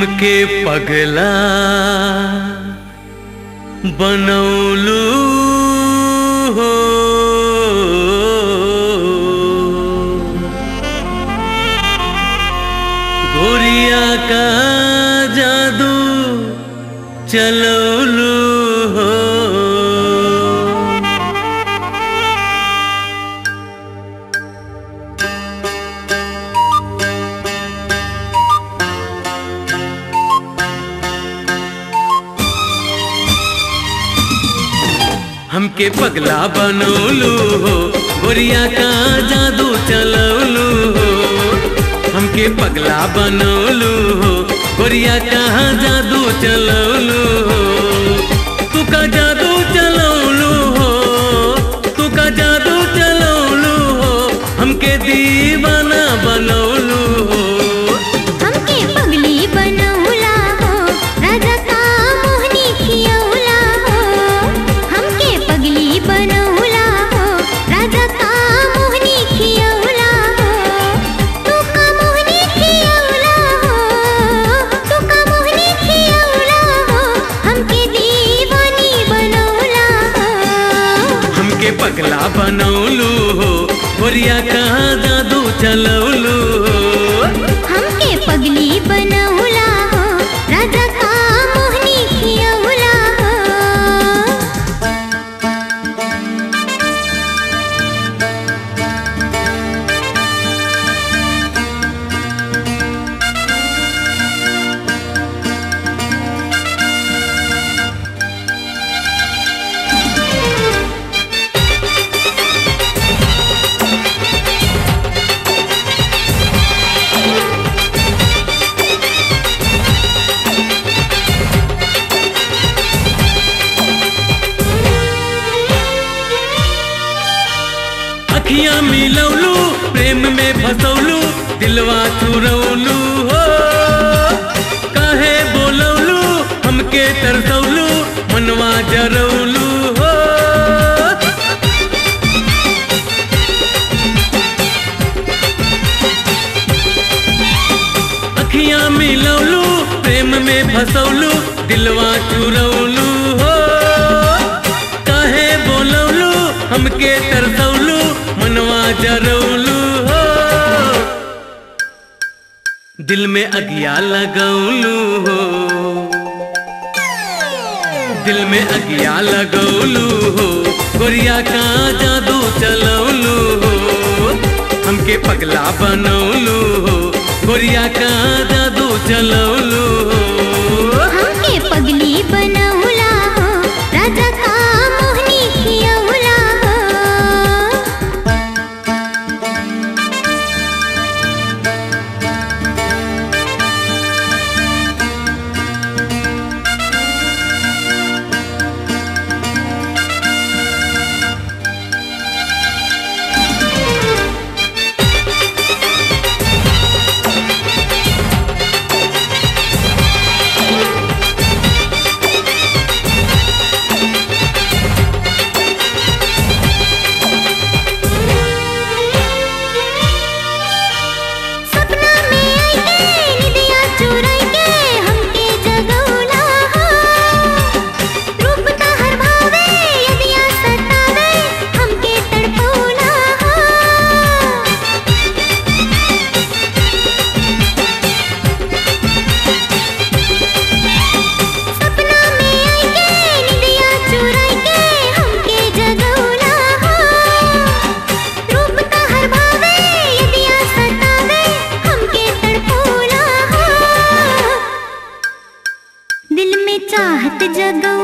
हमके पगला बनौलू हो, गोरिया का जादू चलौलू हो। हमके पगला बनौलू हो, गोरिया का जादू चलौलू हो। हमके पगला बनौलू हो, गोरिया का जादू चलौलू हो। तू का जादू चलौलू हो, तू का जादू चलौलू हो, हमके दीवाना बनौलू हो। हमके पगली बनौला हो, राजा का मोहनी खियौला हो। हमके पगली बनौला हो, राजा का मोहनी खियौला हो। तू का मोहनी खियौला हो, तू का मोहनी खियौला हो, हमके दीवानी बनौला हो। हमके पगला बनौलू हो, गोरिया का जादू चलौलू हो। हमके पगली बनौला हो, राजा का मोहनी खियौला हो। अखियां मिलौलू, प्रेम में फसौलू, दिलवा चुरौलू हो। काहे बोलौलू, हमके तरसौलू, मनवा जरौलू हो। अखियां मिलौलू, प्रेम में फसौलू, दिलवा चुरौलू हो। काहे बोलौलू, हमके तरसौलू, मनवा जरौलू हो। दिल में अगिया लगौलू हो, दिल में अगिया लगौलू हो, गोरिया का जादू चलौलू हो। हमके पगला बनौलू हो, गोरिया का जादू चलौलू हो। हमके पगली बनौला हो, राजा का मोहनी खियौला हो। सपना में आइके निदिया चुराई के हमके जगौला हो। रूप तहर भावे यदिया सतावे, हमके तड़पौला हो। सपना में आइके निदिया चुराई के हमके जगौला हो। रूप तहर भावे यदिया सतावे, हमके तड़पौला हो। दिल में चाहत जगौ